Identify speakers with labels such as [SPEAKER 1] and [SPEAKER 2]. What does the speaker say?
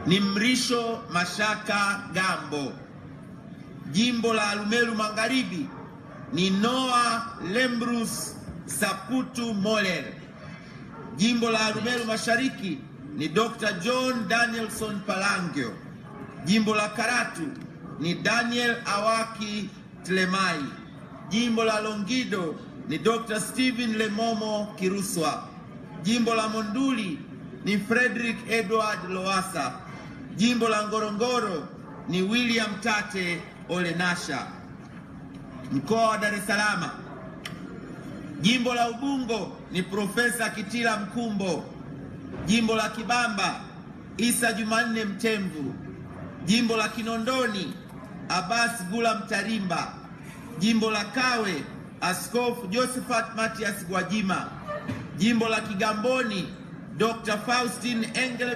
[SPEAKER 1] ni Mrisho Mashaka Gambo. Jimbo la Arumeru Magharibi ni Noah Lembrus Saputu Moller. Jimbo la Arumeru Mashariki ni Dr. John Danielson Palangio. Jimbo la Karatu ni Daniel Awaki Tlemai. Jimbo la Longido ni Dr. Stephen Lemomo Kiruswa. Jimbo la Monduli ni Frederick Edward Lowassa. Jimbo la Ngorongoro ni William Tate Olenasha. Mkoa wa Dar es Salaam, jimbo la Ubungo ni Profesa Kitila Mkumbo. Jimbo la Kibamba Isa Jumanne Mtemvu. Jimbo la Kinondoni Abbas Gula Mtarimba. Jimbo la Kawe Askofu Josephat Matias Gwajima. Jimbo la Kigamboni Dr. Faustin Engel